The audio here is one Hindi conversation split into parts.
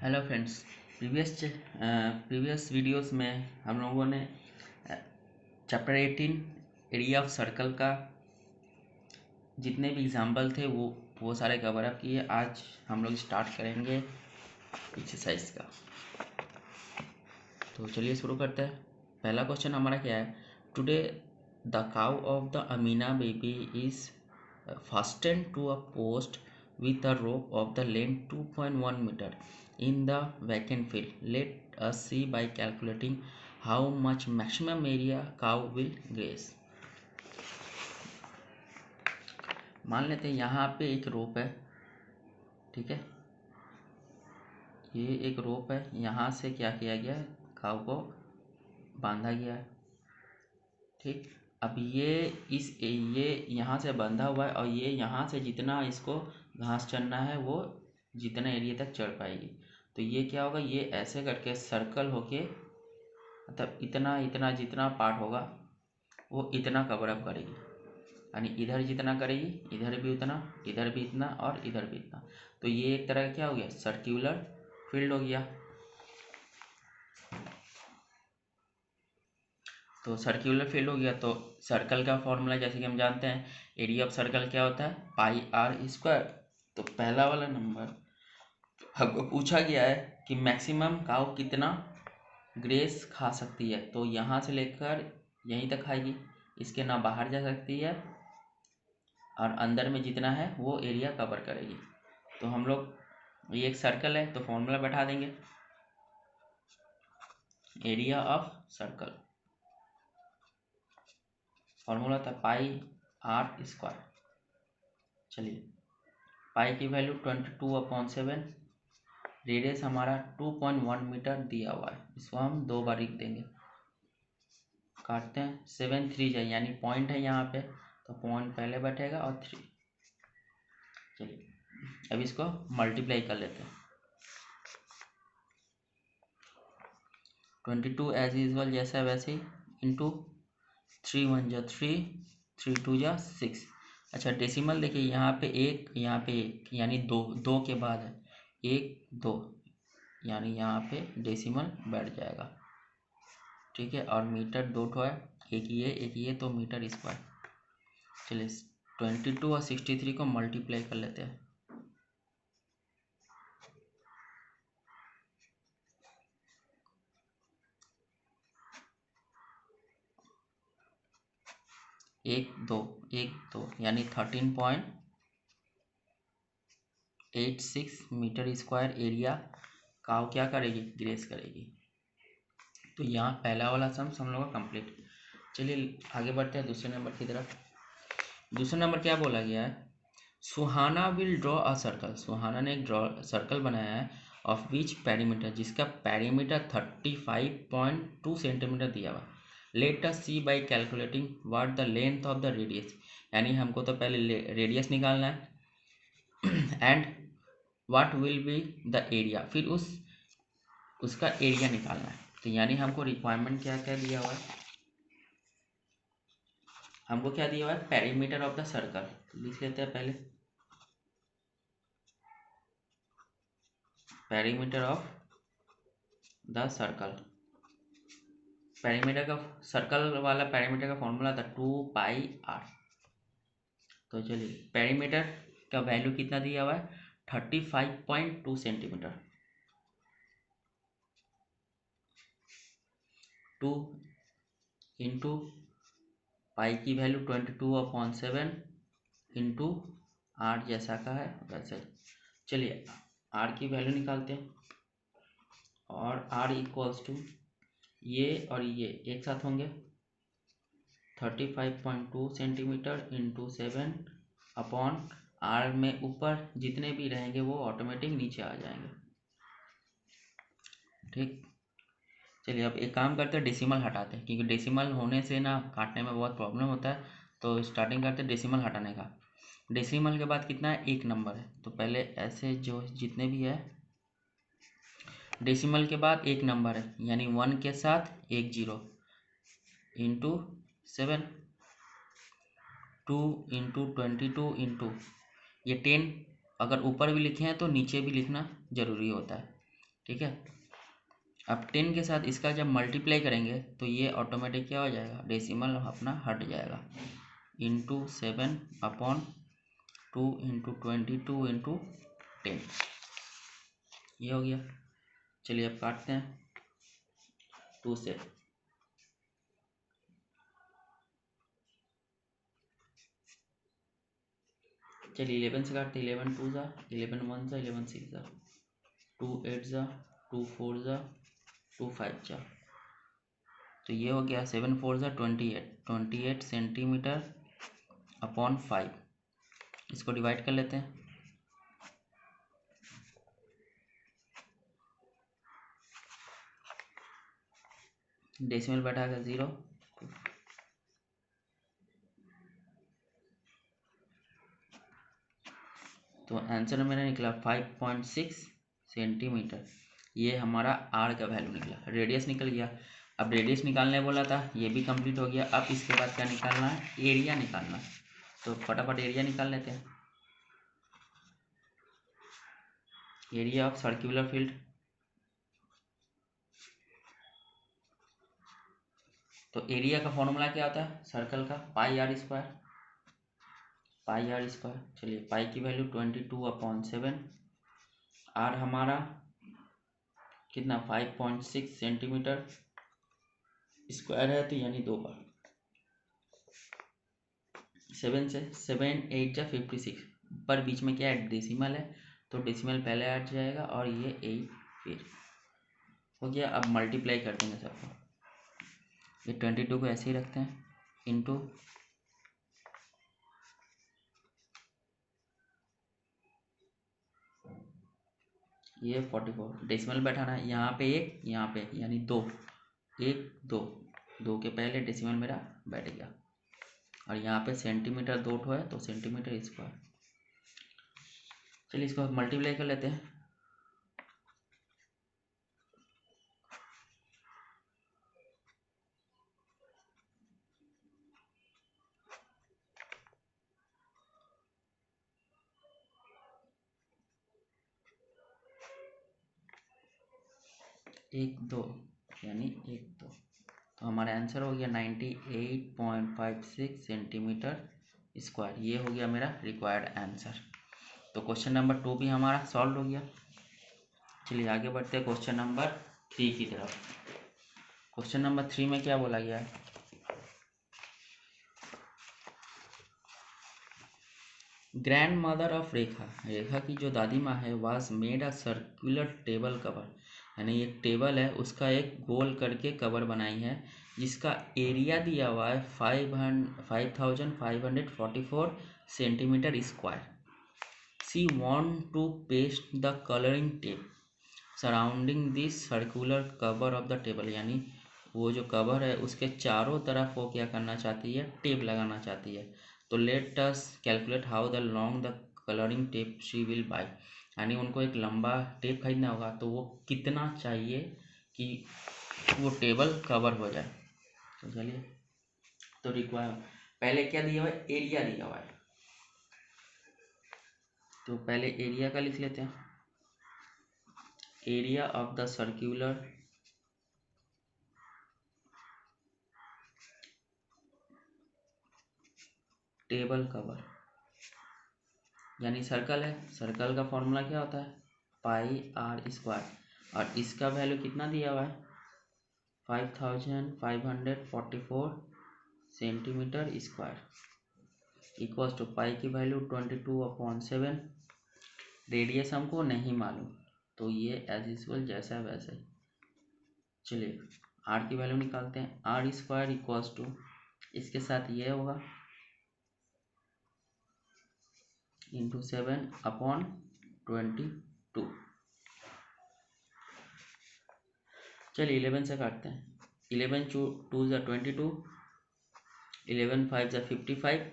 Hello friends. प्रीवियस वीडियोस में हम लोगों ने चैप्टर 18 एरिया ऑफ सर्कल का जितने भी एग्जाम्पल थे वो सारे कवर अप किए। आज हम लोग स्टार्ट करेंगे एक्सरसाइज का। तो चलिए शुरू करते हैं। पहला क्वेश्चन हमारा क्या है? Today the cow of the Amina baby is fastened to a post with a rope of the length 2.1 meter in the vacant field. Let us see by calculating how much maximum area cow will graze. मान लेते हैं यहाँ पे एक रोप है, ठीक है। ये एक रोप है, यहाँ से क्या किया गया, काऊ को बांधा गया है, ठीक। अब ये यहाँ से बंधा हुआ है और ये यहाँ से जितना इसको घास चरना है वो जितना एरिया तक चढ़ पाएगी। तो ये क्या होगा, ये ऐसे करके सर्कल होके मतलब इतना इतना जितना पार्ट होगा वो इतना कवर अप करेगी। यानी इधर जितना करेगी इधर भी उतना, इधर भी इतना और इधर भी इतना। तो ये एक तरह का क्या हो गया, सर्क्यूलर फील्ड हो गया। तो सर्क्यूलर फील्ड हो गया। तो सर्कल का फॉर्मूला जैसे कि हम जानते हैं, एरिया ऑफ सर्कल क्या होता है, पाई आर स्क्वायर। तो पहला वाला नंबर हमको पूछा गया है कि मैक्सिमम काऊ कितना ग्रेस खा सकती है। तो यहाँ से लेकर यहीं तक खाएगी, इसके ना बाहर जा सकती है और अंदर में जितना है वो एरिया कवर करेगी। तो हम लोग, ये एक सर्कल है तो फॉर्मूला बैठा देंगे, एरिया ऑफ सर्कल फॉर्मूला था पाई आर स्क्वायर। चलिए, पाई की वैल्यू 22/7, रेडियस हमारा 2.1 मीटर दिया हुआ है। इसको हम 2 बार लिख देंगे, काटते हैं 7 3 जाए, यानी पॉइंट है यहाँ पे तो पॉइंट पहले बैठेगा और 3। चलिए अब इसको मल्टीप्लाई कर लेते हैं। 22 एज यूजल जैसा वैसे ही इंटू 3 1 जा 3, 3 2 जा 6। अच्छा डेसिमल देखिए, यहाँ पे एक, यहाँ पे एक, यानी दो, दो के बाद है 1 2, यानी यहाँ पे डेसिमल बैठ जाएगा, ठीक है। और मीटर दो ठो है, एक ये तो मीटर स्क्वायर। चलिए 22 और 63 को मल्टीप्लाई कर लेते हैं। एक दो यानी 13.86 मीटर स्क्वायर एरिया काऊ क्या करेगी, ग्रेस करेगी। तो यहाँ पहला वाला सम हम लोग का कंप्लीट। चलिए आगे बढ़ते हैं दूसरे नंबर की तरफ। दूसरा नंबर क्या बोला गया है, Suhana will draw a circle. Suhana ने एक सर्कल बनाया है ऑफ विच पेरीमीटर, जिसका पेरीमीटर 35.2 सेंटीमीटर दिया हुआ। Let us see by calculating what the length of the radius. यानी हमको तो पहले रेडियस निकालना है and what will be the area, फिर उसका एरिया निकालना है। तो यानी हमको रिक्वायरमेंट क्या क्या दिया हुआ है, हमको क्या दिया हुआ है, पेरीमीटर ऑफ द सर्कल। लिख लेते हैं पहले, perimeter of the circle. Perimeter का सर्कल वाला पेरीमीटर का फॉर्मूला था 2πr। तो चलिए पेरीमीटर का वैल्यू कितना दिया हुआ है, 35.2 सेंटीमीटर। 2 इंटू पाई की वैल्यू 22/7 इंटू आर जैसा का है वैसे। चलिए आर की वैल्यू निकालते हैं, और आर इक्वल्स टू ये और ये एक साथ होंगे 35.2 सेंटीमीटर इंटू 7 अपॉन आर में ऊपर जितने भी रहेंगे वो ऑटोमेटिक नीचे आ जाएंगे, ठीक। चलिए अब एक काम करते हैं, डेसिमल हटाते हैं, क्योंकि डेसिमल होने से ना काटने में बहुत प्रॉब्लम होता है। तो स्टार्टिंग करते हैं डेसिमल हटाने का। डेसिमल के बाद कितना है, एक नंबर है। तो पहले ऐसे जो जितने भी है, डेसिमल के बाद एक नंबर है, यानी 1 के साथ एक 0 इंटू 7, 2 इंटू 22 इंटू ये 10। अगर ऊपर भी लिखे हैं तो नीचे भी लिखना जरूरी होता है। ठीक है। अब 10 के साथ इसका जब मल्टीप्लाई करेंगे तो ये ऑटोमेटिक क्या हो जाएगा, डेसिमल अपना हट जाएगा, इंटू 7/2 इंटू 22 इंटू 10, ये हो गया। चलिए अब काटते हैं 2 से। चलिए 11 से काटते, 11 2 जा, 11 1 जा, 11 6 जा, 2 8 जा, 2 4 जा, 2 5 जा, तो ये हो गया 7 4 जा 28 सेंटीमीटर अपॉन 5। इसको डिवाइड कर लेते हैं। डेसिमल बैठाएगा 0, तो आंसर मेरा निकला 5.6 सेंटीमीटर। ये हमारा आर का वैल्यू निकला। रेडियस निकल गया। अब रेडियस निकालने बोला था, ये भी कंप्लीट हो गया। अब इसके बाद क्या निकालना है, एरिया निकालना। तो फटाफट एरिया निकाल लेते हैं। एरिया ऑफ सर्कुलर फील्ड, तो एरिया का फॉर्मूला क्या होता है सर्कल का, pi r square, pi r square. चलिए पाई की वैल्यू 22/7, आर हमारा कितना 5.6 सेंटीमीटर स्क्वायर है, तो यानी 2 बार 7 से 7 8 जा 56, पर बीच में क्या है डेसिमल है, तो डेसिमल पहले हट जाएगा और ये 8 फिर हो गया। अब मल्टीप्लाई कर देंगे सबको, ये 22 को ऐसे ही रखते हैं, इंटू ये 44, डेसिमल बैठाना है, यहाँ पे 1 यहाँ पे यानी 2, 1 2, 2 के पहले डेसिमल मेरा बैठ गया। और यहाँ पे सेंटीमीटर 2 ठो है, तो सेंटीमीटर स्क्वायर। चलिए इसको मल्टीप्लाई कर लेते हैं। एक दो यानी 1 2, तो हमारा आंसर हो गया 98.56 सेंटीमीटर स्क्वायर। ये हो गया मेरा रिक्वायर्ड आंसर। तो क्वेश्चन नंबर 2 भी हमारा सॉल्व हो गया। चलिए आगे बढ़ते हैं क्वेश्चन नंबर 3 की तरफ। क्वेश्चन नंबर 3 में क्या बोला गया है, ग्रैंड मदर ऑफ रेखा, रेखा की जो दादी माँ है, was made a circular table cover, यानी एक टेबल है उसका एक गोल करके कवर बनाई है, जिसका एरिया दिया हुआ है 5544 centimetre square. She want to paste the colouring tape surrounding this circular cover of the table, यानी वो जो कवर है उसके चारों तरफ वो क्या करना चाहती है, टेप लगाना चाहती है। तो let us calculate how the long the colouring tape she will buy, यानी उनको एक लंबा टेप खरीदना होगा, तो वो कितना चाहिए कि वो टेबल कवर हो जाए। तो चलिए, तो रिक्वायर पहले क्या दिया हुआ है, एरिया दिया हुआ है, तो पहले एरिया का लिख लेते हैं। Area of the circular table cover, यानी सर्कल है, सर्कल का फॉर्मूला क्या होता है, पाई आर स्क्वायर, और इसका वैल्यू कितना दिया हुआ है 5544 सेंटीमीटर स्क्वायर, इक्वल्स टू पाई की वैल्यू 22/7। रेडियस हमको नहीं मालूम, तो ये एज यूजल जैसा वैसा ही। चलिए आर की वैल्यू निकालते हैं, आर स्क्वायर इक्वल्स टू, इसके साथ ये होगा इंटू 7/22। चलिए 11 से काटते हैं, 11 2 जा 22, 11 5 जा 55,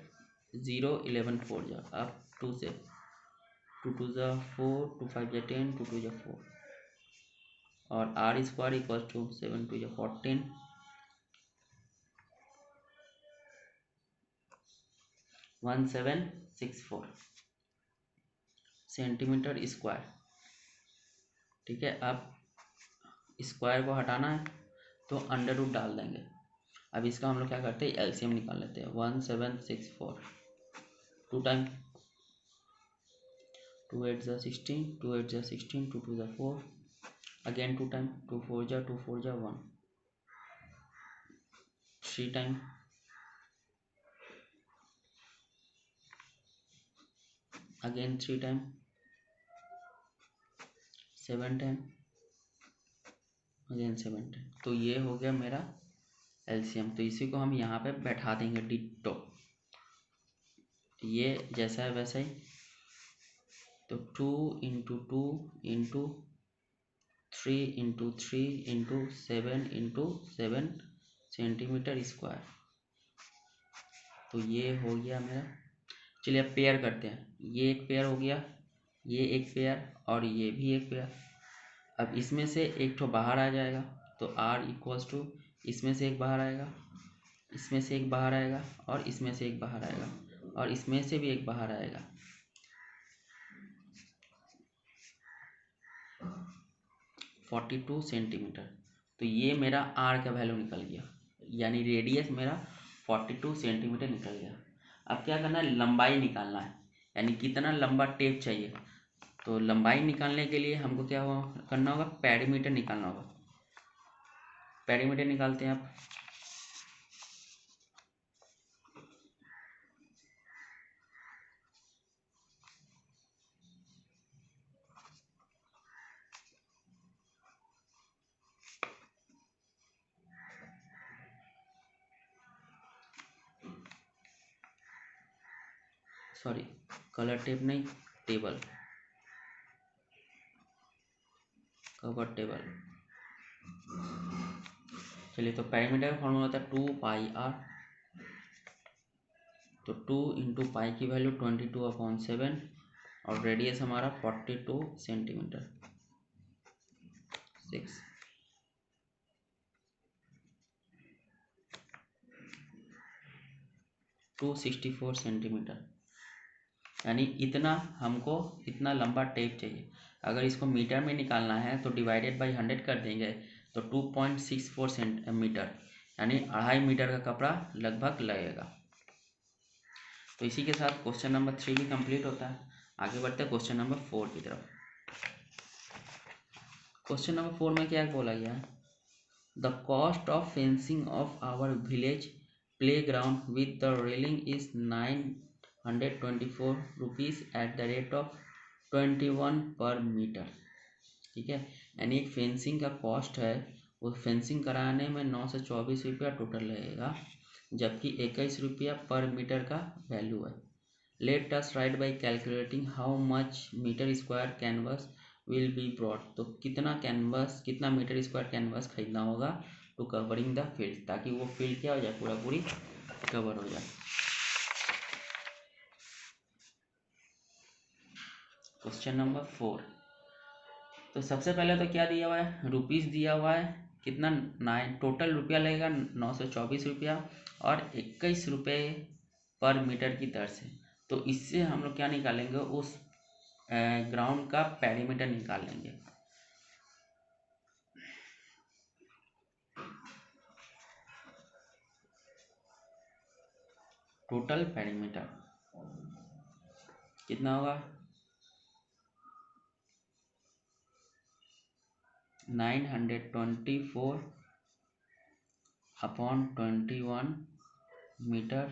0 11 4 जा, अब 2 से 2 2 जा 4, 2 5 जा 10, 2 2 जा 4, और आर स्क्वायर इक्वल टू 7 2 जा 14, 1764 सेंटीमीटर स्क्वायर। ठीक है, अब स्क्वायर को हटाना है तो अंडर रूट डाल देंगे। अब इसका हम लोग क्या करते हैं, एलसीएम निकाल लेते हैं। 1764 टू टाइम 2 8 जा 16, 2 8 जा 16, 2 2 जा 4, अगेन टू टाइम 2 4 जा 1, 3 time, again 3 time, 7 time, again 7 time. तो ये हो गया मेरा एलसीएम। तो इसी को हम यहाँ पे बैठा देंगे डिट्टो, ये जैसा है वैसा ही। तो 2 into 2 into 3 into 3 into 7 centimetre square. तो ये हो गया मेरा। चलिए अब पेयर करते हैं। ये एक पेयर हो गया, ये एक पेयर और ये भी एक पेयर। अब इसमें से एक तो बाहर आ जाएगा, तो r इक्वल्स टू इसमें से एक बाहर आएगा, इसमें से एक बाहर आएगा और इसमें से एक बाहर आएगा और इसमें से भी एक बाहर आएगा। 42 सेंटीमीटर। तो ये मेरा r का वैल्यू निकल गया, यानी रेडियस मेरा 42 सेंटीमीटर निकल गया। अब क्या करना है, लंबाई निकालना है, यानी कितना लंबा टेप चाहिए। तो लंबाई निकालने के लिए हमको क्या करना होगा, पेरीमीटर निकालना होगा। पेरीमीटर निकालते हैं आप। सॉरी, कलर टेप नहीं, टेबल, कवर टेबल। चलिए, तो पेरीमीटर का फॉर्मूला होता है 2 पाई r। तो 2 इंटू पाई की वैल्यू 22/7 और रेडियस हमारा 42 सेंटीमीटर, 6। टू 64 सेंटीमीटर, यानी इतना हमको इतना लंबा टेप चाहिए। अगर इसको मीटर में निकालना है तो डिवाइडेड बाई 100 कर देंगे, तो 2.64 सेंटीमीटर, यानी 2.5 मीटर का कपड़ा लगभग लगेगा। तो इसी के साथ क्वेश्चन नंबर 3 भी कंप्लीट होता है। आगे बढ़ते हैं क्वेश्चन नंबर 4 की तरफ। क्वेश्चन नंबर 4 में क्या बोला गया है, the cost of fencing of our village playground with the railing is 924 rupees at the rate of 21 per metre. ठीक है, यानी एक फेंसिंग का कॉस्ट है, वो फेंसिंग कराने में 924 रुपया टोटल लगेगा, जबकि 21 रुपया पर मीटर का वैल्यू है। Let us write by calculating how much metre square canvas will be brought. तो कितना कैनवस, कितना मीटर स्क्वायर कैनवस खरीदना होगा टू कवरिंग द फील्ड, ताकि वो फील्ड क्या हो जाए, पूरा पूरी कवर हो जाए। Question number 4। तो सबसे पहले तो क्या दिया हुआ है, रुपीज़ दिया हुआ है, कितना 9, टोटल रुपया लगेगा 924 रुपया और 21 रुपये पर मीटर की दर से। तो इससे हम लोग क्या निकालेंगे, उस ग्राउंड का पेरीमीटर निकाल लेंगे। टोटल पेरीमीटर कितना होगा, 924/21 मीटर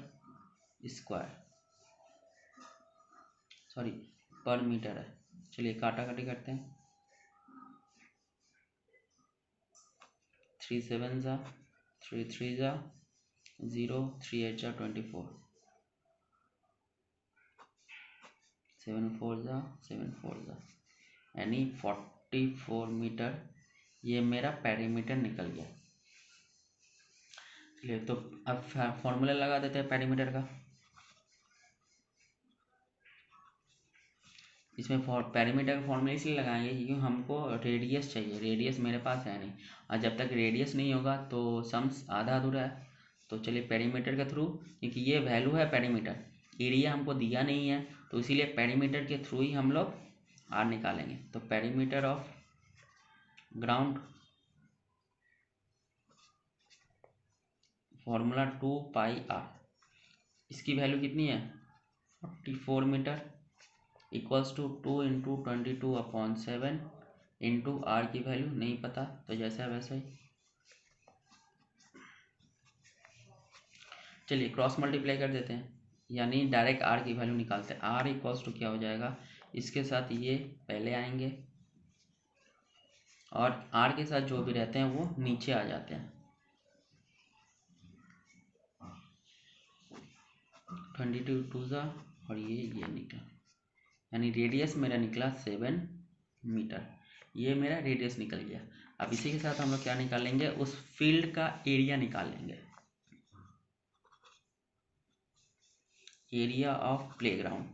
स्क्वायर, सॉरी पर मीटर है। चलिए काटा काटी करते हैं, 3 7 जा 3 3 जा 0, 3 8 जा 24, 7 4 जा 7 4 जा, यानी 44 मीटर ये मेरा पेरीमीटर निकल गया। चलिए, तो अब फॉर्मूला लगा देते हैं पेरीमीटर का। इसमें पेरीमीटर का फॉर्मूला इसलिए लगाएंगे क्योंकि हमको रेडियस चाहिए, रेडियस मेरे पास है नहीं, और जब तक रेडियस नहीं होगा तो सम्स आधा अधूरा है। तो चलिए पेरीमीटर के थ्रू, क्योंकि ये वैल्यू है पेरीमीटर, एरिया हमको दिया नहीं है, तो इसीलिए पेरीमीटर के थ्रू ही हम लोग आर निकालेंगे। तो perimeter of ground formula 2 pi r, इसकी वैल्यू कितनी है 44 metre, equals to 2 into 22/7 into r की वैल्यू नहीं पता, तो जैसा है वैसा ही। चलिए क्रॉस मल्टीप्लाई कर देते हैं, यानी डायरेक्ट आर की वैल्यू निकालते हैं। आर इक्वल्स टू क्या हो जाएगा, इसके साथ ये पहले आएंगे और आर के साथ जो भी रहते हैं वो नीचे आ जाते हैं। 22 टू ज़ा और ये निकला, यानी रेडियस मेरा निकला 7 मीटर। ये मेरा रेडियस निकल गया। अब इसी के साथ हम लोग क्या निकालेंगे, उस फील्ड का एरिया निकाल लेंगे, एरिया ऑफ प्लेग्राउंड।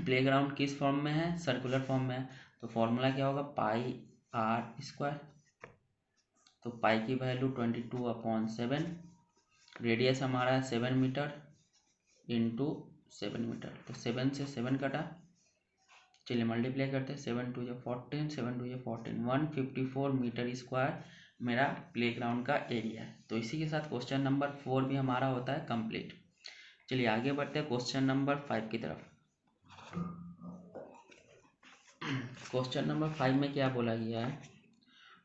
प्लेग्राउंड किस फॉर्म में है, सर्कुलर फॉर्म में है, तो फॉर्मूला क्या होगा पाई आर स्क्वायर। तो पाई की वैल्यू 22/7, रेडियस हमारा है 7 मीटर इंटू 7 मीटर, तो 7 से 7 कटा, चलिए मल्टीप्लाई करते हैं, 7 2 या 14, 7 2 या 14, 154 मीटर स्क्वायर मेरा प्लेग्राउंड का एरिया है। तो इसी के साथ क्वेश्चन नंबर 4 भी हमारा होता है कंप्लीट। चलिए आगे बढ़ते हैं क्वेश्चन नंबर 5 की तरफ। क्वेश्चन नंबर 5 में क्या बोला गया है,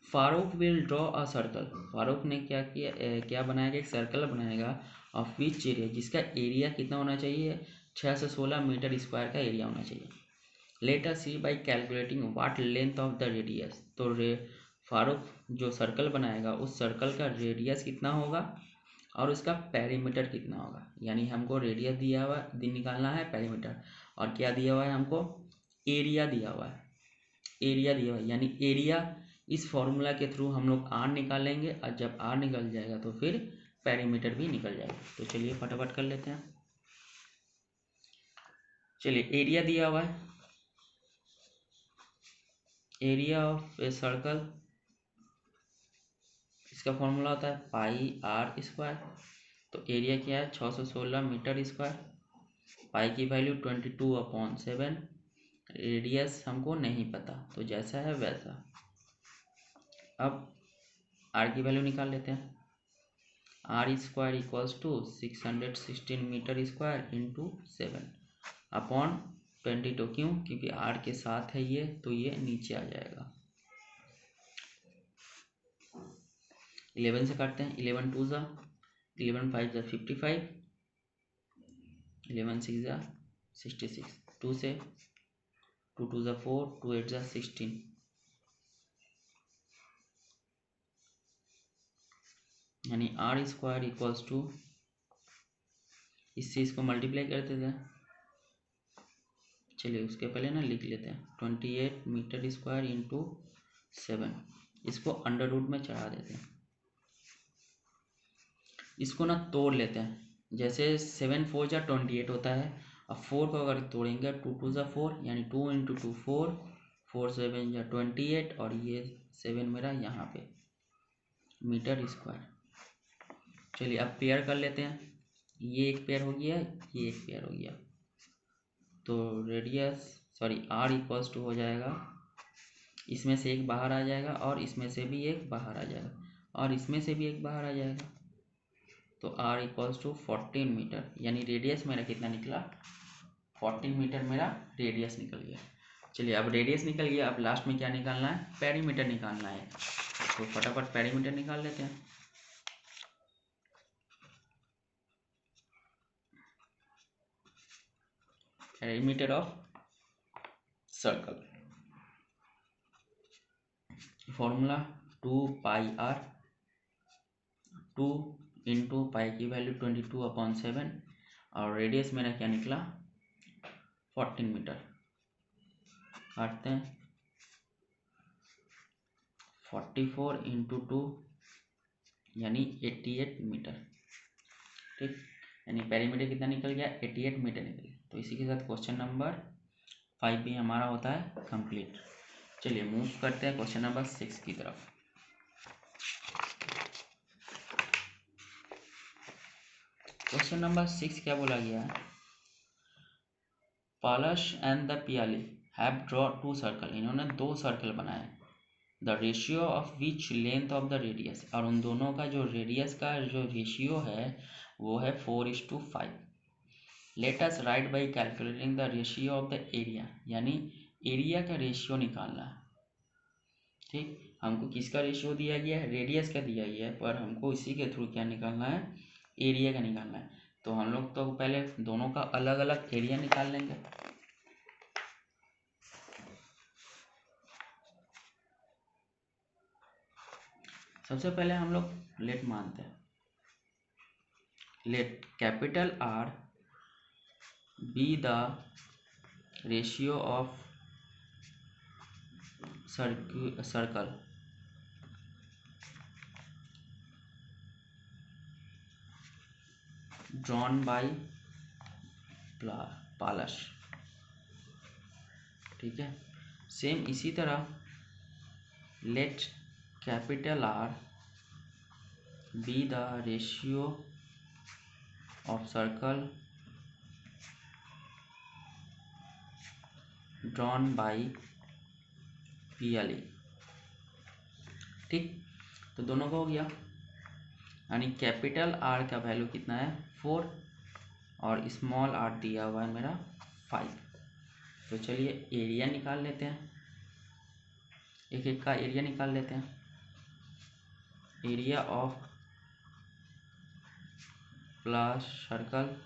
Farooq will draw a circle. Farooq ने क्या किया, क्या बनाएगा, एक सर्कल बनाएगा ऑफ विच एरिया, जिसका एरिया कितना होना चाहिए 6 से 16 मीटर स्क्वायर का एरिया होना चाहिए। Let us see by calculating what length of the radius. तो फारूक जो सर्कल बनाएगा उस सर्कल का रेडियस कितना होगा और उसका पेरीमीटर कितना होगा, यानी हमको रेडियस दिया हुआ है, निकालना है पेरीमीटर, और क्या दिया हुआ है हमको एरिया दिया हुआ है, एरिया दिया हुआ है, यानी एरिया इस फॉर्मूला के थ्रू हम लोग आर निकालेंगे, और जब आर निकल जाएगा तो फिर पेरीमीटर भी निकल जाएगा। तो चलिए फटाफट कर लेते हैं। चलिए एरिया दिया हुआ है, एरिया ऑफ ए सर्कल, इसका फॉर्मूला होता है पाई आर स्क्वायर। तो एरिया क्या है 616 मीटर स्क्वायर, पाई की वैल्यू 22/7, रेडियस हमको नहीं पता, तो जैसा है वैसा। अब आर की वैल्यू निकाल लेते हैं, r square equals to 616 metre square into 7/22। क्यों, क्योंकि आर के साथ है ये, तो ये नीचे आ जाएगा। 11 से काटते हैं, 11 2 ज़ा, 11 5 ज़ा 55, 11 6 ज़ा 66, 2 से 2 2 ज़ा 4, 2 8 ज़ा 16, यानी आर स्क्वायर इक्वल्स टू, इससे इसको मल्टीप्लाई कर देते हैं। चलिए उसके पहले ना लिख लेते हैं 28 मीटर स्क्वायर इंटू 7, इसको अंडर रूट में चढ़ा देते हैं, इसको ना तोड़ लेते हैं। जैसे 7 4 जा 28 होता है, अब 4 को अगर तोड़ेंगे 2 2 ज़ा 4, यानी 2 इंटू 2 4, 4 7 जा 28, और ये 7 मेरा यहाँ पे मीटर स्क्वायर। चलिए अब पेयर कर लेते हैं, ये एक पेयर हो गया, ये एक पेयर हो गया, तो रेडियस आर इक्वल्स टू हो जाएगा, इसमें से एक बाहर आ जाएगा और इसमें से भी एक बाहर आ जाएगा और इसमें से भी एक बाहर आ जाएगा, तो आर इक्वल्स टू 14 मीटर, यानी रेडियस मेरा कितना निकला 14 मीटर मेरा रेडियस निकल गया। चलिए अब रेडियस निकल गया, अब लास्ट में क्या निकालना है, पेरीमीटर निकालना है, तो फटाफट पेरीमीटर निकाल लेते हैं। Perimeter of circle, formula 2 pi r, 2 into pi की वैल्यू 22/7, और रेडियस मेरा क्या निकला 14 मीटर। काटते हैं, 44 इंटू 2 यानी 88 मीटर, ठीक, यानी पेरीमीटर कितना निकल गया 88 मीटर निकल गया। तो इसी के साथ क्वेश्चन नंबर 5 भी हमारा होता है कंप्लीट। चलिए मूव करते हैं क्वेश्चन नंबर 6 की तरफ। क्वेश्चन नंबर 6 क्या बोला गया है, Palash and the Piyali have draw 2 circle, इन्होंने 2 सर्कल बनाए, the ratio of which length of the radius, और उन दोनों का जो रेडियस का जो रेशियो है वो है 4:5। Late us write by calculating the ratio of the area, यानी एरिया का रेशियो निकालना है। ठीक, हमको किसका रेशियो दिया गया है, रेडियस का दिया गया है, पर हमको इसी के थ्रू क्या निकालना है, एरिया का निकालना है। तो हम लोग तो पहले दोनों का अलग अलग एरिया निकाल लेंगे। सबसे पहले हम लोग लेट मानते हैं, let capital R be the ratio of circle drawn by Palash. ठीक है, सेम इसी तरह let capital R be the ratio of circle drawn by PLE। ठीक, तो दोनों का हो गया, यानी कैपिटल आर का वैल्यू कितना है 4 और स्मॉल आर दिया हुआ है मेरा 5। तो चलिए एरिया निकाल लेते हैं, एक एक का एरिया निकाल लेते हैं। Area of plus circle,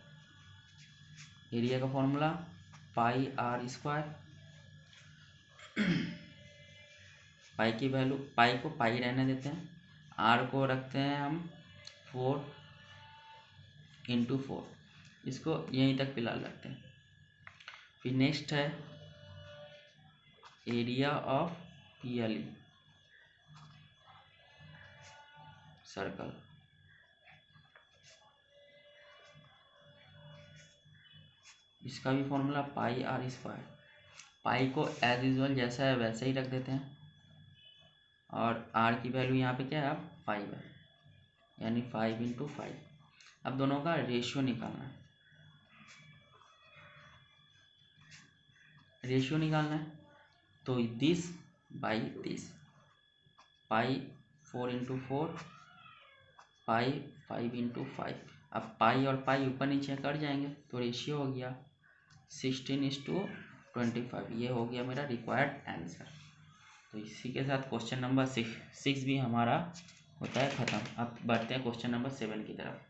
area का फॉर्मूला πr²। पाई की वैल्यू, पाई को पाई रहने देते हैं, आर को रखते हैं हम 4 × 4, इसको यहीं तक फिलहाल रखते हैं। फिर नेक्स्ट है एरिया ऑफ PLE सर्कल, इसका भी फॉर्मूला πr²। पाई को एज यूजल जैसा है वैसे ही रख देते हैं, और आर की वैल्यू यहाँ पे क्या है अब 5 है, यानी 5 × 5। अब दोनों का रेशियो निकालना है, रेशियो निकालना है तो दिस बाई दिस, पाई 4 × 4, पाई 5 × 5। अब पाई और पाई ऊपर नीचे कर जाएंगे तो रेशियो हो गया 16:25। ये हो गया मेरा रिक्वायर्ड आंसर। तो इसी के साथ क्वेश्चन नंबर 6 भी हमारा होता है ख़त्म। अब बढ़ते हैं क्वेश्चन नंबर 7 की तरफ।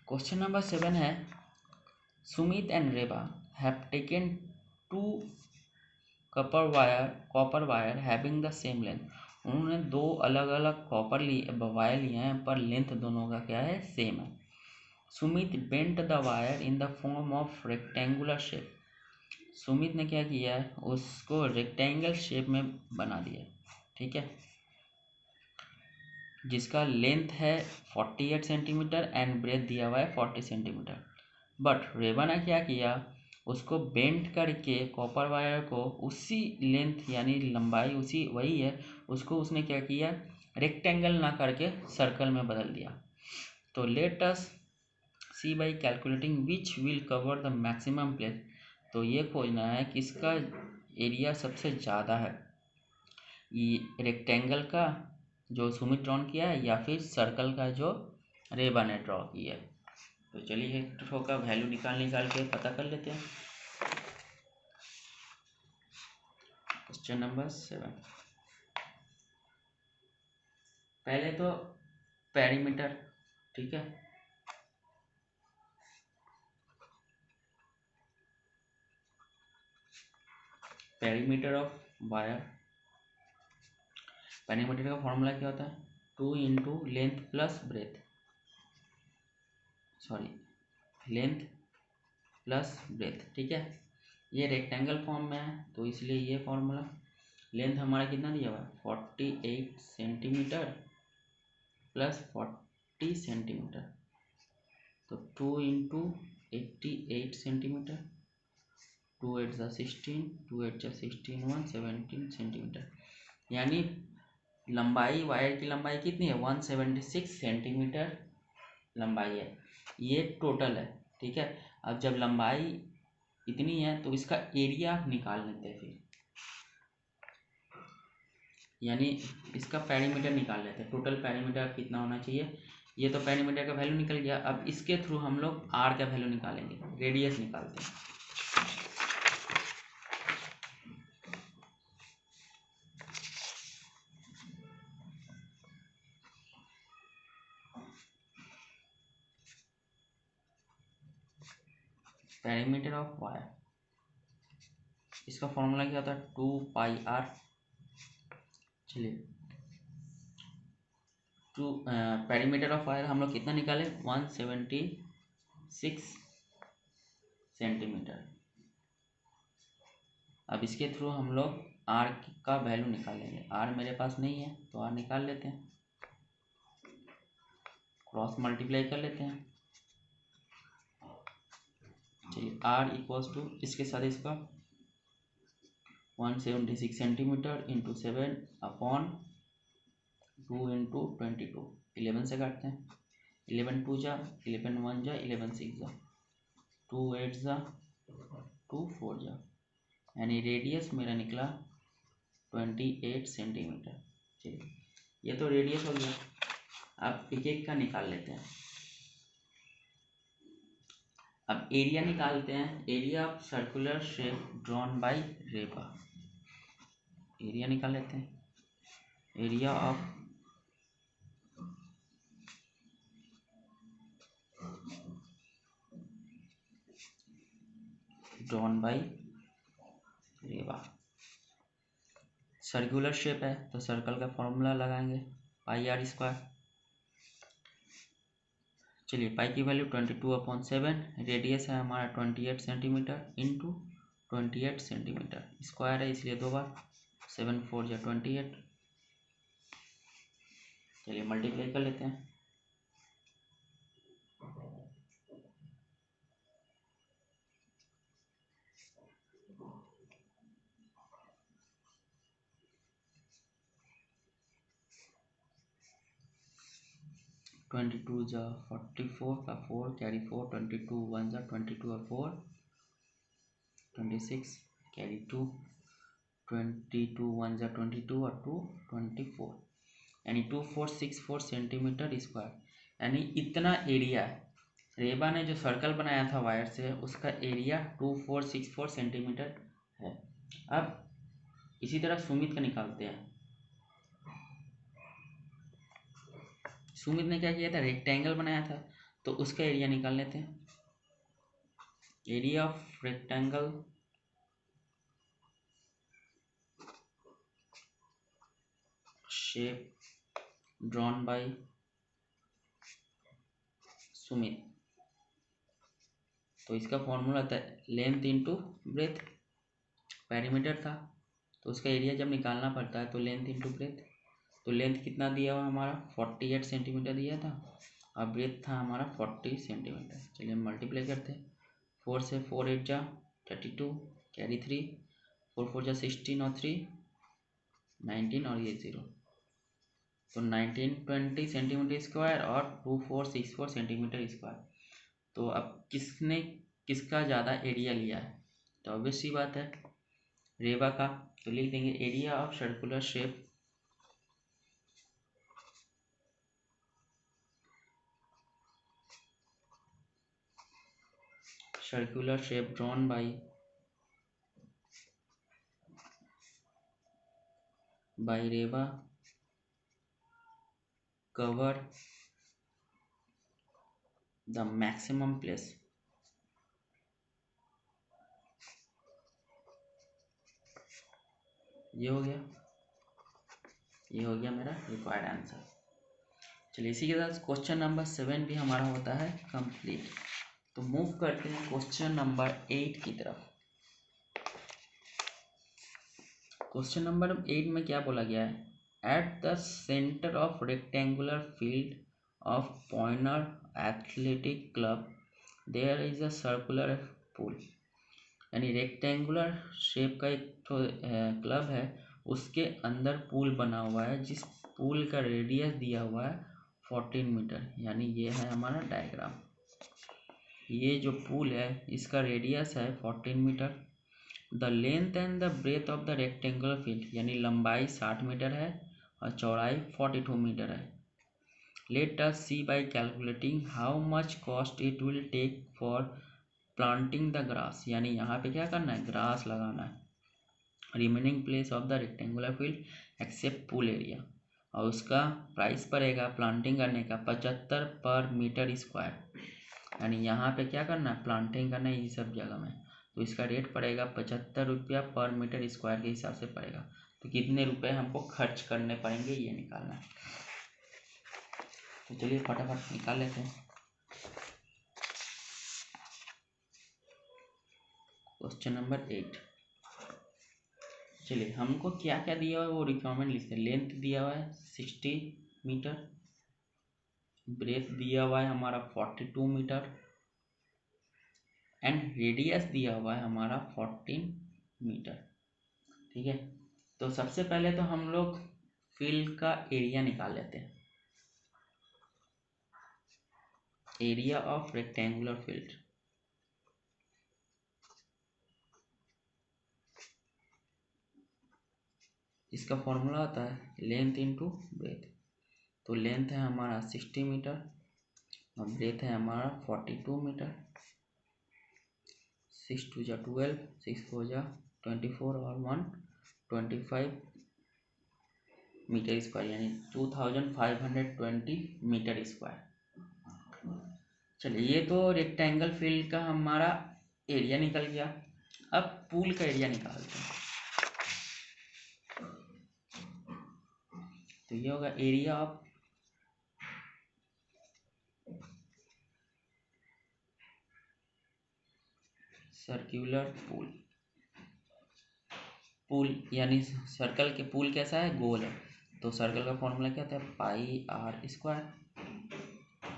क्वेश्चन नंबर 7 है, Sumit and Reba have taken 2 copper wire having the same length. उन्होंने 2 अलग अलग कॉपर वायर लिए हैं पर लेंथ दोनों का क्या है, सेम है। Sumit bent the wire in the form of rectangular shape. Sumit ने क्या किया है, उसको रेक्टेंगल शेप में बना दिया। ठीक है, जिसका लेंथ है 48 सेंटीमीटर एंड ब्रेथ दिया हुआ है 40 सेंटीमीटर। बट रेबा ने क्या किया, उसको बेंट करके कॉपर वायर को उसी लेंथ यानी लंबाई उसी वही है, उसको उसने क्या किया, रेक्टेंगल ना करके सर्कल में बदल दिया। तो let us see by calculating which will cover the maximum place. तो ये खोजना है किसका एरिया सबसे ज़्यादा है, ये रेक्टेंगल का जो सुमित ड्रॉन किया है या फिर सर्कल का जो रेबा ने ड्रॉ किया है। तो चलिए एक का वैल्यू निकाल के पता कर लेते हैं। क्वेश्चन नंबर 7, पहले तो पेरीमीटर। ठीक है, पेरीमीटर ऑफ वायर, पेरीमीटर का फॉर्मूला क्या होता है, 2 × length plus breadth, sorry length plus breadth. ठीक है, ये रेक्टेंगल फॉर्म में है तो इसलिए ये फॉर्मूला। लेंथ हमारा कितना दिया हुआ है 48 सेंटीमीटर प्लस 40 सेंटीमीटर, तो 2 × 88 सेंटीमीटर, 2 8 = 16, 2 8 = 16, 117 सेंटीमीटर। यानी लंबाई, वायर की लंबाई कितनी है 176 सेंटीमीटर लंबाई है, ये टोटल है। ठीक है, अब जब लंबाई इतनी है, तो इसका एरिया निकाल लेते हैं फिर, यानी इसका पेरीमीटर निकाल लेते हैं। टोटल पेरीमीटर कितना होना चाहिए, ये तो पेरीमीटर का वैल्यू निकल गया। अब इसके थ्रू हम लोग आर का वैल्यू निकालेंगे, रेडियस निकालते हैं। पेरीमीटर ऑफ वायर, इसका फॉर्मूला क्या होता है, 2πr। चलिए, पेरीमीटर ऑफ वायर हम लोग कितना निकाले, 176 सेंटीमीटर। अब इसके थ्रू हम लोग आर का वैल्यू निकालेंगे। आर मेरे पास नहीं है तो आर निकाल लेते हैं, क्रॉस मल्टीप्लाई कर लेते हैं। चलिए, आर इक्वल्स टू, इसके साथ इसका 176 सेंटीमीटर इंटू 7 अपॉन 2 इंटू 22, 11 से काटते हैं। 11 2 जा, 11 1 जा, 11 6 जा, 2 8 जा, 2 4 जा, यानी रेडियस मेरा निकला 28 सेंटीमीटर। चलिए, ये तो रेडियस हो गया। अब एक एक का निकाल लेते हैं। अब एरिया निकालते हैं, area of circular shape drawn by Reba. Area निकाल लेते हैं, area of drawn by Reba. Circular shape है तो सर्कल का फॉर्मूला लगाएंगे, पाई आर स्क्वायर। चलिए, पाई की वैल्यू 22/7, रेडियस है हमारा 28 सेंटीमीटर इंटू 28 सेंटीमीटर, स्क्वायर है इसलिए 2 बार, 7 4 या 28। चलिए मल्टीप्लाई कर लेते हैं। ट्वेंटी टू जा 44 का 4 कैरी 4, 22 1 जा 22 और 4 26 कैरी 2, 22 1 जा 22 और 2 24, यानी 2464 सेंटीमीटर स्क्वायर। यानी इतना एरिया रेबा ने जो सर्कल बनाया था वायर से, उसका एरिया 2464 सेंटीमीटर है। अब इसी तरह सुमित का निकालते हैं। सुमित ने क्या किया था, रेक्टेंगल बनाया था, तो उसका एरिया निकाल लेते हैं। Area of rectangle shape drawn by Sumit, तो इसका फॉर्मूला था लेंथ इंटू ब्रेथ। पेरीमीटर था तो उसका एरिया जब निकालना पड़ता है तो लेंथ इंटू ब्रेथ। तो लेंथ कितना दिया हुआ हमारा, 48 सेंटीमीटर दिया था, और ब्रेथ था हमारा 40 सेंटीमीटर। चलिए हम मल्टीप्लाई करते हैं। 4 से 4 8 जा 32, कैरी 3, 4 4 जा 16 और 3 19 और ये 0, तो 1920 सेंटीमीटर स्क्वायर और 2464 सेंटीमीटर स्क्वायर। तो अब किसने किसका ज़्यादा एरिया लिया है, तो ऑब्वियस सी बात है रेबा का। तो लिख देंगे area of circular shape drawn by Reba cover the maximum place. ये हो गया, ये हो गया मेरा रिक्वायर्ड आंसर। चलिए, इसी के साथ क्वेश्चन नंबर 7 भी हमारा होता है कंप्लीट। तो मूव करते हैं क्वेश्चन नंबर 8 की तरफ। क्वेश्चन नंबर 8 में क्या बोला गया है, at the centre of rectangular field of Pioneer athletic club there is a circular pool. यानी रेक्टेंगुलर शेप का एक क्लब है, उसके अंदर पूल बना हुआ है, जिस पूल का रेडियस दिया हुआ है 14 मीटर। यानी ये है हमारा डायग्राम। ये जो पुल है इसका रेडियस है 14 metre. The length and the breadth of the rectangular field, यानी लंबाई 60 मीटर है और चौड़ाई 42 मीटर है। Let us see by calculating how much cost it will take for planting the grass, यानी यहाँ पे क्या करना है, ग्रास लगाना है। Remaining place of the rectangular field except pool area, और उसका प्राइस पड़ेगा प्लांटिंग करने का 75 पर मीटर स्क्वायर, यानी यहाँ पे क्या करना है, प्लांटिंग करना है ये सब जगह में, तो इसका रेट पड़ेगा 75 रुपया पर मीटर स्क्वायर के हिसाब से पड़ेगा। तो कितने रुपए हमको खर्च करने पड़ेंगे ये निकालना है। तो चलिए फटाफट निकाल लेते हैं। Question number 8। चलिए हमको क्या क्या दिया हुआ है वो रिक्वायरमेंट लिखते हैं। लेंथ दिया हुआ है 60 मीटर, ब्रेथ दिया हुआ है हमारा 42 मीटर एंड रेडियस दिया हुआ है हमारा 14 मीटर। ठीक है, तो सबसे पहले तो हम लोग फील्ड का एरिया निकाल लेते हैं। एरिया ऑफ रेक्टेंगुलर फील्ड, इसका फॉर्मूला होता है लेंथ इंटू ब्रेथ। तो लेंथ है हमारा 60 मीटर और ब्रेथ है हमारा 42 मीटर। 6 2 जा 12, 6 4 जा 24 और 1 25 मीटर स्क्वायर, यानी 2520 मीटर स्क्वायर। चलिए ये तो रेक्टेंगल फील्ड का हमारा एरिया निकल गया। अब पूल का एरिया निकालते हैं। तो ये होगा area of circular pool. Pool यानी सर्कल के पूल कैसा है, गोल है, तो सर्कल का फॉर्मूला क्या था, पाई आर स्क्वायर।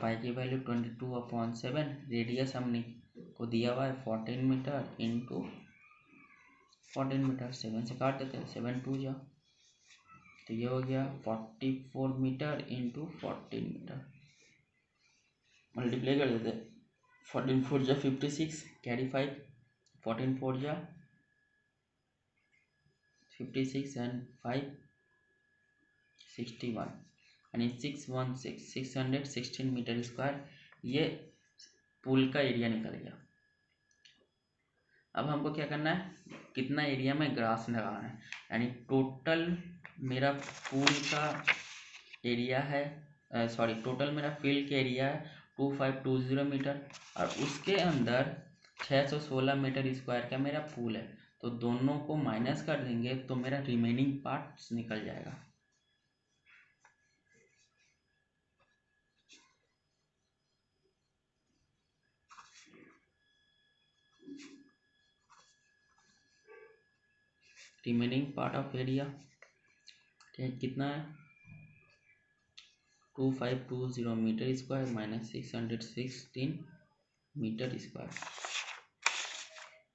पाई की वैल्यू 22/7, रेडियस हमने को दिया हुआ है 14 मीटर इंटू 14 मीटर, 7 से काट देते हैं, 7 2 जा, तो ये हो गया 44 मीटर इंटू 14 मीटर, मल्टीप्लाई कर देते, 14 4 जा 56, कैरी 5, 14 4 जा 56 एंड 5 61, यानी 616 मीटर स्क्वायर ये पूल का एरिया निकल गया। अब हमको क्या करना है, कितना एरिया में ग्रास लगाना है, यानी टोटल मेरा पूल का एरिया है, सॉरी टोटल मेरा फील्ड का एरिया है 2520 मीटर और उसके अंदर 616 मीटर स्क्वायर का मेरा पूल है, तो दोनों को माइनस कर देंगे तो मेरा रिमेनिंग पार्ट निकल जाएगा। रिमेनिंग पार्ट ऑफ एरिया कितना है, 2520 metre square minus 616 metre square.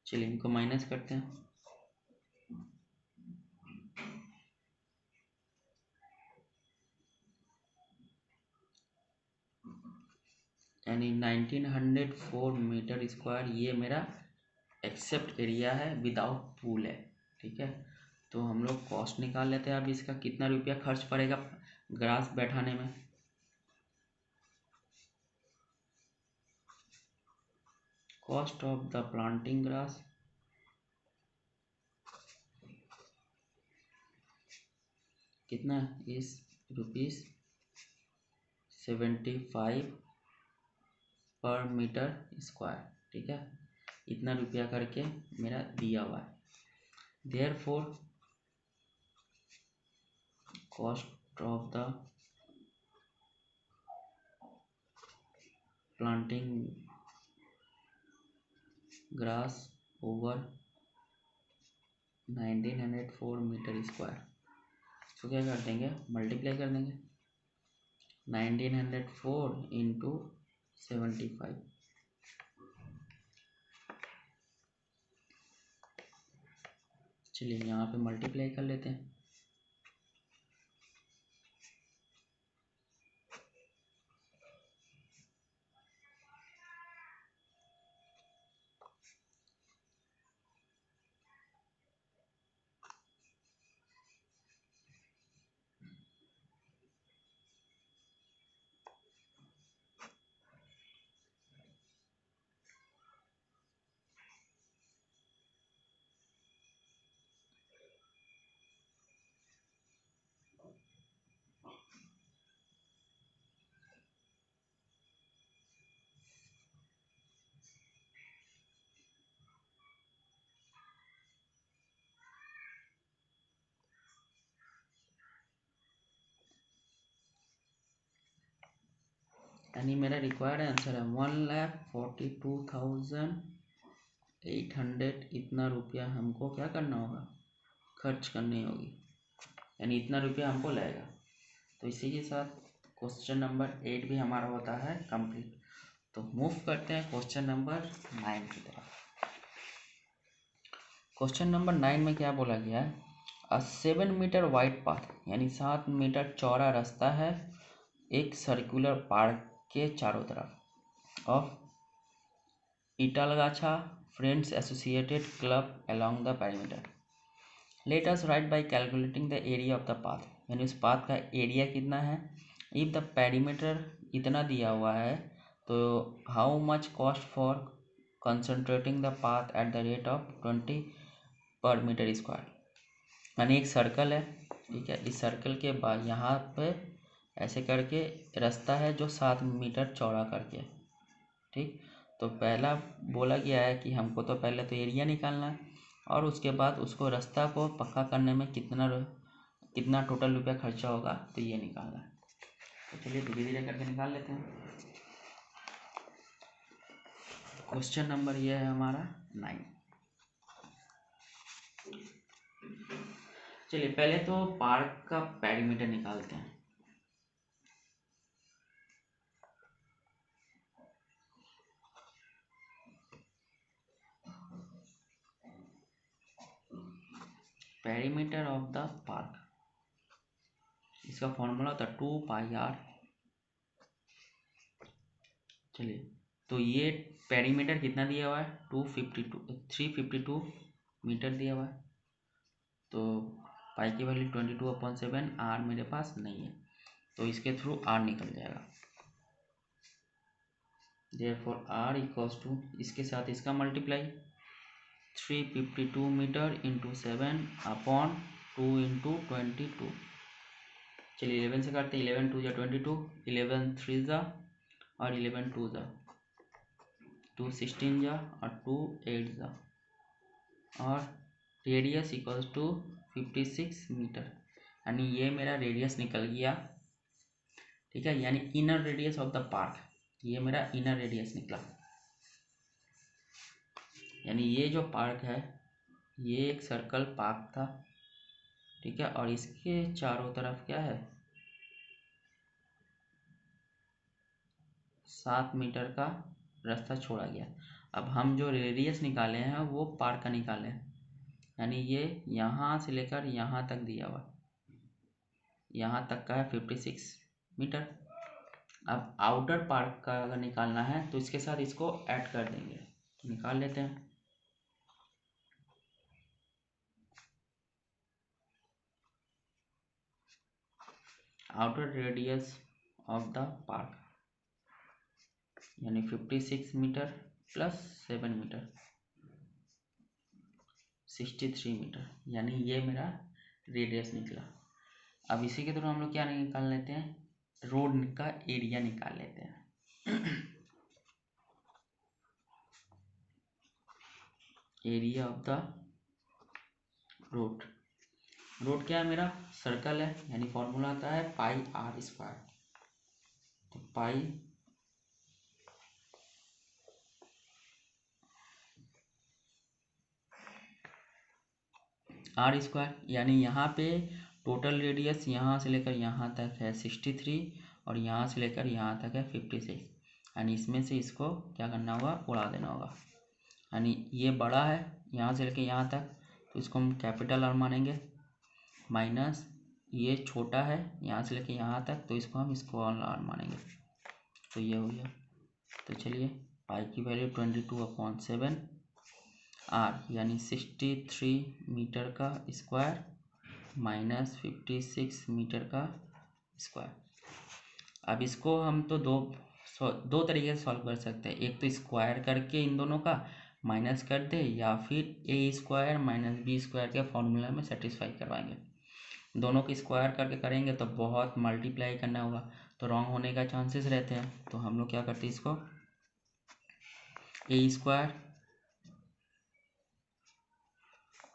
चलिए इनको माइनस करते हैं, यानी 1904 मीटर स्क्वायर ये मेरा एक्सेप्ट एरिया है, विदाउट पूल है। ठीक है, तो हम लोग कॉस्ट निकाल लेते हैं। अब इसका कितना रुपया खर्च पड़ेगा ग्रास बैठाने में। Cost of the planting grass कितना है, इस ₹75 पर मीटर स्क्वायर। ठीक है, इतना रुपया करके मेरा दिया हुआ है। Therefore cost of the planting grass over 1904 metre square, तो क्या कर देंगे, मल्टीप्लाई कर देंगे 1904 इंटू 75। चलिए यहाँ पे मल्टीप्लाई कर लेते हैं, यानी मेरा रिक्वायर्ड आंसर है 1,42,800। इतना रुपया हमको क्या करना होगा, खर्च करनी होगी, यानी इतना रुपया हमको लगेगा। तो इसी के साथ क्वेश्चन नंबर 8 भी हमारा होता है कंप्लीट। तो मूव करते हैं क्वेश्चन नंबर 9 की तरफ। क्वेश्चन नंबर 9 में क्या बोला गया है, 7 मीटर वाइड पाथ, यानी 7 मीटर चौड़ा रास्ता है एक सर्कुलर पार्क के चारों तरफ of Italgacha friends associated club along the perimeter. Let us write by calculating the area of the path, यानी उस पाथ का एरिया कितना है। इफ द पेरीमीटर इतना दिया हुआ है तो how much cost for concentrating the path eight the rate of 20 पर मीटर स्क्वायर। यानी एक सर्कल है, ठीक है, इस सर्कल के बाद यहाँ पे ऐसे करके रास्ता है जो 7 मीटर चौड़ा करके, ठीक। तो पहला बोला गया है कि हमको तो पहले तो एरिया निकालना है और उसके बाद उसको रास्ता को पक्का करने में कितना टोटल रुपया खर्चा होगा, तो ये निकालना है। तो चलिए धीरे धीरे करके निकाल लेते हैं। क्वेश्चन नंबर ये है हमारा 9। चलिए पहले तो पार्क का पेरीमीटर निकालते हैं। पेरीमीटर ऑफ द पार्क, इसका फॉर्मूला होता है 2πr। चलिए तो ये पेरीमीटर कितना दिया हुआ है, 352 मीटर दिया हुआ है। तो पाई की वैल्यू 22/7, आर मेरे पास नहीं है तो इसके थ्रू आर निकल जाएगा। देयरफॉर आर इक्वल्स टू, इसके साथ इसका मल्टीप्लाई 352 मीटर इंटू 7/2 इंटू 22। चलिए 11 से करते, 11 2 जा 22, 11 3 जा और 11 2 जा 2 16 जा और 2 8 जा, और रेडियस इक्वल्स टू 56 मीटर, यानी ये मेरा रेडियस निकल गया, ठीक है। यानी inner radius of the park, ये मेरा इनर रेडियस निकला। यानी ये जो पार्क है ये एक सर्कल पार्क था, ठीक है, और इसके चारों तरफ क्या है, 7 मीटर का रास्ता छोड़ा गया। अब हम जो रेडियस निकाले हैं वो पार्क का निकाले हैं, यानी ये यहाँ से लेकर यहाँ तक दिया हुआ, यहाँ तक का है 56 मीटर। अब आउटर पार्क का अगर निकालना है तो इसके साथ इसको ऐड कर देंगे, निकाल लेते हैं। Outer radius of the park यानी 56 मीटर प्लस 7 मीटर 63 मीटर, यानी ये मेरा रेडियस निकला। अब इसी के थ्रू हम लोग क्या निकाल लेते हैं, रोड का एरिया निकाल लेते हैं। Area of the road, road क्या है मेरा, सर्कल है, यानी फॉर्मूला आता है पाई आर स्क्वायर। तो पाई आर स्क्वायर, यानी यहाँ पे टोटल रेडियस यहाँ से लेकर यहाँ तक है 63 और यहाँ से लेकर यहाँ तक है 56, यानी इसमें से इसको क्या करना होगा, उड़ा देना होगा। यानी ये बड़ा है यहाँ से लेकर यहाँ तक तो इसको हम कैपिटल आर मानेंगे, माइनस ये छोटा है यहाँ से लेकर यहाँ तक तो इसको हम स्मॉल आर मानेंगे। तो ये हो गया। तो चलिए पाई की वैल्यू 22/7 आर यानी 63 मीटर का स्क्वायर माइनस 56 मीटर का स्क्वायर। अब इसको हम तो दो तरीके से सॉल्व कर सकते हैं, एक तो स्क्वायर करके इन दोनों का माइनस कर दे या फिर ए स्क्वायर माइनस बी स्क्वायर के फॉर्मूला में सेटिस्फाई करवाएंगे। दोनों की स्क्वायर करके करेंगे तो बहुत मल्टीप्लाई करना होगा तो रॉन्ग होने का चांसेस रहते हैं। तो हम लोग क्या करते हैं, इसको ए स्क्वायर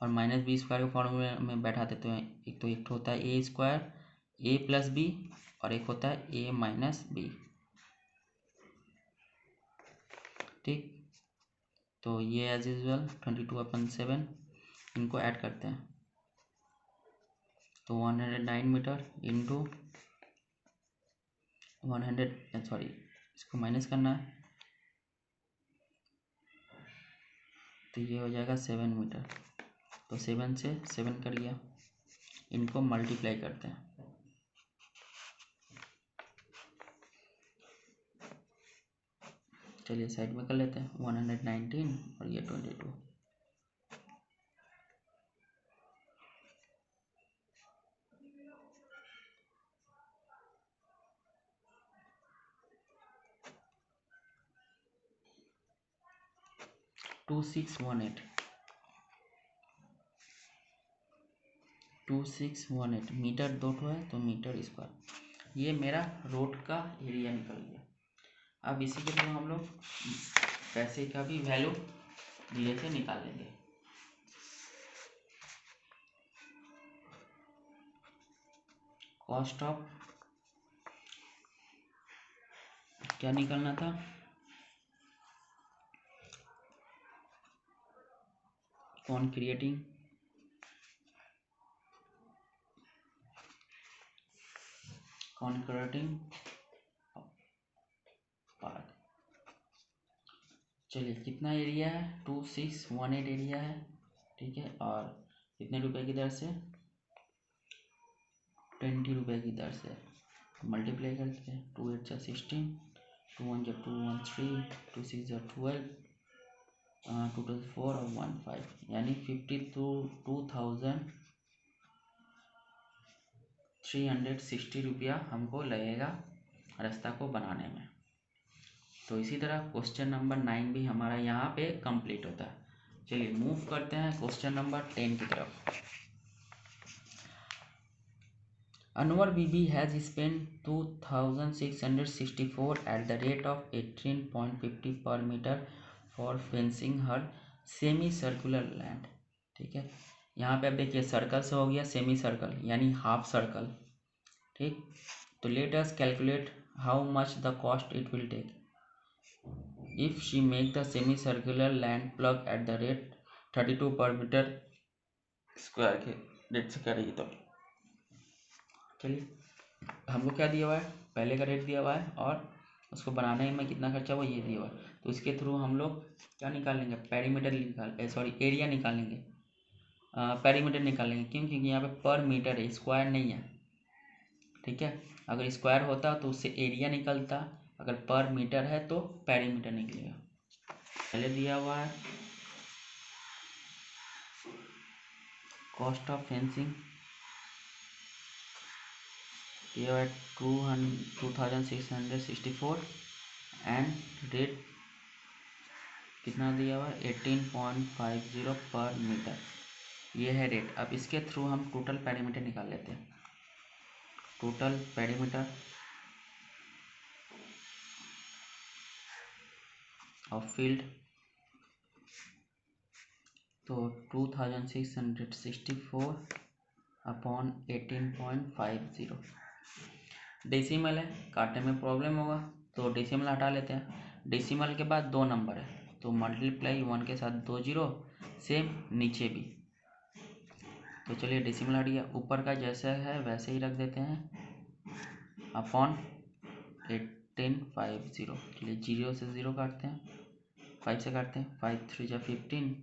और माइनस बी स्क्वायर के फॉर्मूले में बैठा देते हैं। एक तो होता है ए स्क्वायर ए प्लस बी और एक होता है ए माइनस बी। ठीक, तो ये एज यूजल 22/7 इनको ऐड करते हैं, तो 109 मीटर इंटू 100, सॉरी इसको माइनस करना है, तो ये हो जाएगा 7 मीटर, तो 7 से 7 कर गया, इनको मल्टीप्लाई करते हैं, चलिए साइड में कर लेते हैं, 119 और ये 22, two six one eight metre, दो ठो है तो मीटर स्क्वायर, ये मेरा रोड का एरिया निकल गया। अब इसी के थ्रू हम लोग पैसे का भी वैल्यू धीरे से निकाल लेंगे। कॉस्ट ऑफ क्या निकालना था, कॉन्क्रीटिंग पार्क। चलिए कितना एरिया है, 2618 एरिया है, ठीक है, और कितने रुपए की दर से, 20 रुपये की दर से, मल्टीप्लाई करते हैं, 2 8 जा 16, 2 1 जा 2 1 3, 2 6 जा 12, 2 2 4 और 1 5, यानी 52,360 रुपया हमको लगेगा रास्ता को बनाने में। तो इसी तरह क्वेश्चन नंबर 9 भी हमारा यहाँ पे कंप्लीट होता है। चलिए मूव करते हैं क्वेश्चन नंबर 10 की तरफ। Anwar Bibi has spent 2,664 at the rate of 18.50 per meter for fencing her semi-circular land। ठीक है, यहाँ पे अब देखिए सर्कल से हो गया सेमी सर्कल यानी हाफ सर्कल, ठीक, तो let us calculate how much the cost it will take if she make the semicircular land plug at the rate 32 per metre square के रेट से करेगी। तो चलिए हमको क्या दिया हुआ है, पहले का रेट दिया हुआ है और उसको बनाने में कितना खर्चा हुआ ये दिया हुआ है, तो इसके थ्रू हम लोग क्या निकालेंगे, पेरीमीटर एरिया निकालेंगे, पेरीमीटर निकालेंगे, क्यों, क्योंकि यहाँ पे पर मीटर है, स्क्वायर नहीं है, ठीक है, अगर स्क्वायर होता तो उससे एरिया निकलता, अगर पर मीटर है तो पेरीमीटर निकलेगा। पहले दिया हुआ है कॉस्ट ऑफ फेंसिंग दिया हुआ है 2664 एंड रेट कितना दिया हुआ है 18.50 पर मीटर, ये है रेट। अब इसके थ्रू हम टोटल पेरीमीटर निकाल लेते हैं, टोटल पेरीमीटर ऑफ फील्ड, तो 2664 अपॉन 18.50, डेसिमल है, काटने में प्रॉब्लम होगा तो डेसिमल हटा लेते हैं, डेसिमल के बाद 2 नंबर है तो मल्टीप्लाई 1 के साथ 2 0, सेम नीचे भी, तो चलिए डेसिमल हट गया, ऊपर का जैसा है वैसे ही रख देते हैं अपॉन 1850, चलिए 0 से 0 काटते हैं, 5 से काटते हैं, 5 3 जा 15,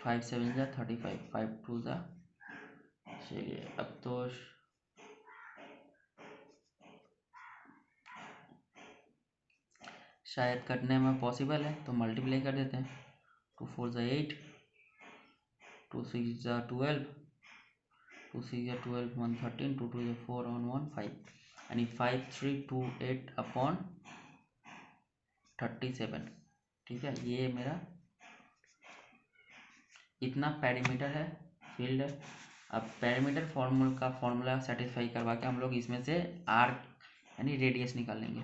5 7 जा 35, 5 2 जा, चलिए अब तो शायद करने में पॉसिबल है तो मल्टीप्लाई कर देते हैं, 2 4 जा 8, 2 6 जा 12, 2 6 जा 12 1 13, 2 2 जा 4 on 1 5, यानी 5328 अपॉन 37, ठीक है, ये मेरा इतना पेरीमीटर है, फील्ड है। अब पेरीमीटर फॉर्मूला सेटिस्फाई करवा के हम लोग इसमें से आर्क यानी रेडियस निकालेंगे,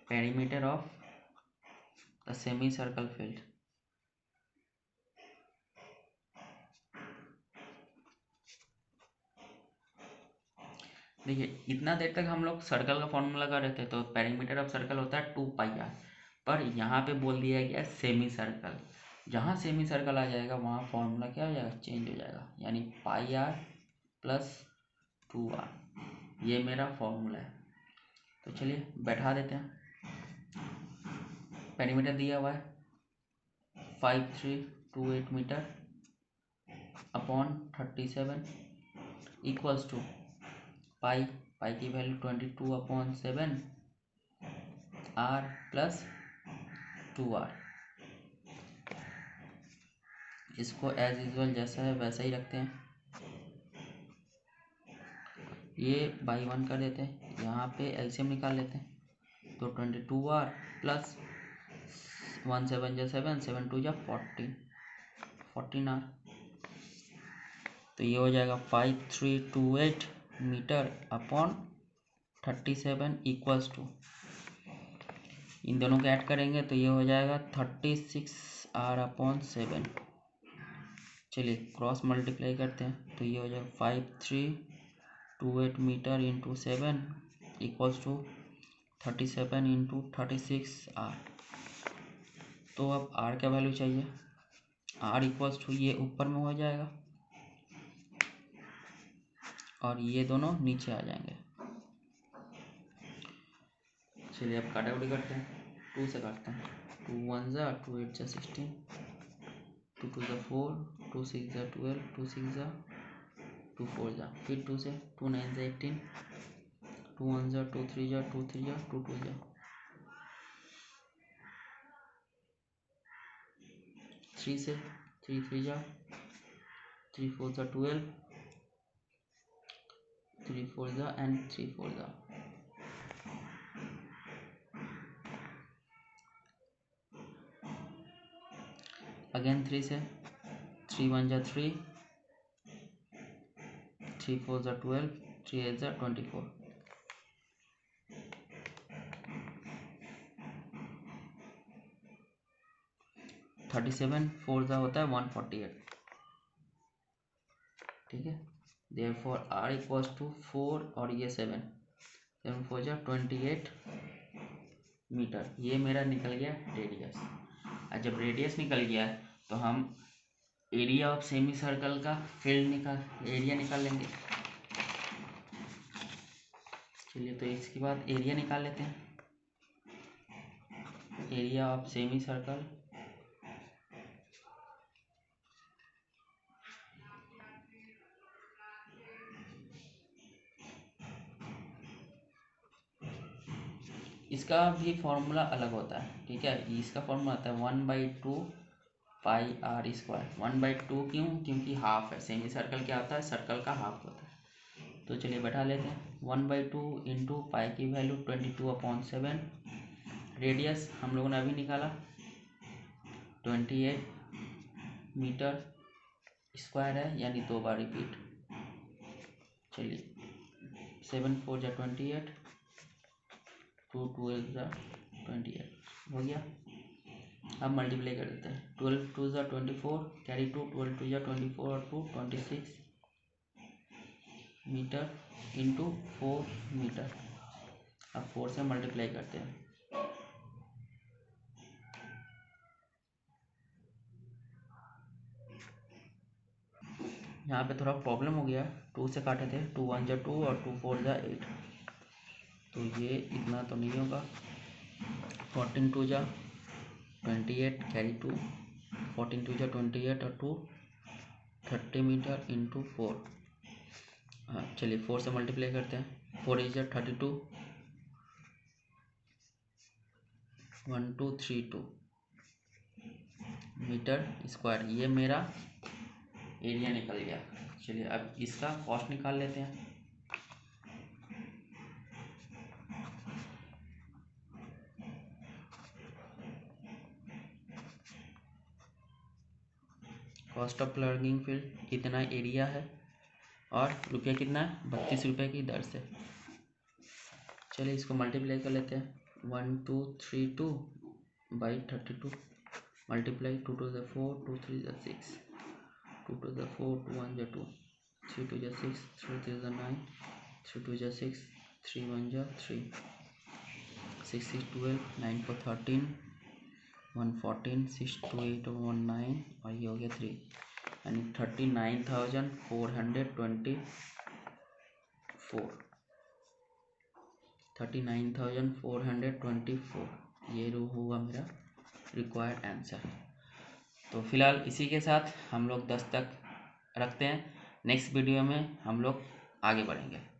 perimeter of the semi circle field, देखिए इतना देर तक हम लोग सर्कल का फॉर्मूला कर रहे थे, तो पेरीमीटर ऑफ सर्कल होता है 2πr, पर यहाँ पे बोल दिया गया सेमी सर्कल। जहाँ सेमी सर्कल आ जाएगा वहाँ फॉर्मूला क्या हो जाएगा, चेंज हो जाएगा, यानी πr प्लस 2r, ये मेरा फॉर्मूला है। तो चलिए बैठा देते हैं। पेरीमीटर दिया हुआ है 5328 मीटर अपॉन 37 इक्वल्स टू पाई की वैल्यू 22/7 r प्लस 2r। इसको एज यूजल जैसा है वैसा ही रखते हैं, ये बाई 1 कर देते हैं, यहाँ पे एलसीएम निकाल लेते हैं। तो 22r प्लस 1 7 जा 7, 7 2 जा 14r। तो ये हो जाएगा 5328 मीटर अपॉन 37 इक्वल्स टू, इन दोनों को ऐड करेंगे तो ये हो जाएगा 36r/7। चलिए क्रॉस मल्टीप्लाई करते हैं, तो ये हो जाएगा 5328 metre into 7 equals to 37 into 36r। तो अब r का वैल्यू चाहिए, r इक्वल्स टू ये ऊपर में हो जाएगा और ये दोनों नीचे आ जाएंगे। चलिए अब काटाकुटी करते हैं, 2 से काटते हैं, 2 1 जा 2 8 जा 16, 2 2 जा 4, 2 6 जा 12, 2 6 जा 2 4 जा, फिर 2 से 2 9 जा 18, 2 1 जा 2 3 जा 2 3 जा 2 2 जा 3 से 3 3 जा 3 4 जा 12, 3 4 जा एंड 3 4 जा। अगेन 3 से 3 1 जा 3, 3 4 जा 12, 3 8 जा 24, 37 4 जा होता है 148। ठीक है, देयरफॉर r इक्वल्स टू 4 और ये 7 4 जा 28 मीटर। ये मेरा निकल गया रेडियस। और जब रेडियस निकल गया तो हम एरिया ऑफ सेमी सर्कल का एरिया निकाल लेंगे। चलिए तो इसके बाद एरिया निकाल लेते हैं, एरिया ऑफ सेमी सर्कल। इसका भी फॉर्मूला अलग होता है, ठीक है। इसका फॉर्मूला आता है 1/2 पाई r स्क्वायर। 1/2 क्यों, क्योंकि हाफ है, सेमी सर्कल क्या होता है, सर्कल का हाफ होता है। तो चलिए बैठा लेते हैं, 1/2 इंटू पाई की वैल्यू 22/7, रेडियस हम लोगों ने अभी निकाला 28 मीटर स्क्वायर है, यानी 2 बार रिपीट। चलिए 7 4 जा 28, 2 12 जा 28 हो गया। अब मल्टीप्लाई कर देते हैं, 12 2 जा 24, कैरी 2, 12 2 जा 24 और 2 26 मीटर इंटू 4 मीटर। अब 4 से मल्टीप्लाई करते हैं, यहाँ पे थोड़ा प्रॉब्लम हो गया, 2 से काटे थे, 2 1 जा 2 और 2 4 जा 8, तो ये इतना तो नहीं होगा। 14 2 जा 28 कैरी 2, 14 2 जा 28 और 2 30 मीटर इंटू 4। हाँ चलिए 4 से मल्टीप्लाई करते हैं, 4 इज 32, 1232 मीटर स्क्वायर। ये मेरा एरिया निकल गया। चलिए अब इसका कॉस्ट निकाल लेते हैं। कॉस्ट ऑफ प्लगिंग फील्ड इतना एरिया है और रुपया कितना है, 32 रुपये की दर से। चलिए इसको मल्टीप्लाई कर लेते हैं, 1232 बाई 32 मल्टीप्लाई 2 2 ज़ा 4, 2 3 ज़ा 6, 2 2 ज़ा 4, 2 1 ज़ा 2, 3 2 ज़ा 6, 3 3 ज़ा 9, 3 2 जा 6, 3 1 जा 3, 6 6 12, 9 4 13, 1 14, 6 2 8 1 9 और ये हो गया 3 यानी 39,424 ये हुआ मेरा रिक्वायर्ड आंसर। तो फिलहाल इसी के साथ हम लोग 10 तक रखते हैं। नेक्स्ट वीडियो में हम लोग आगे बढ़ेंगे।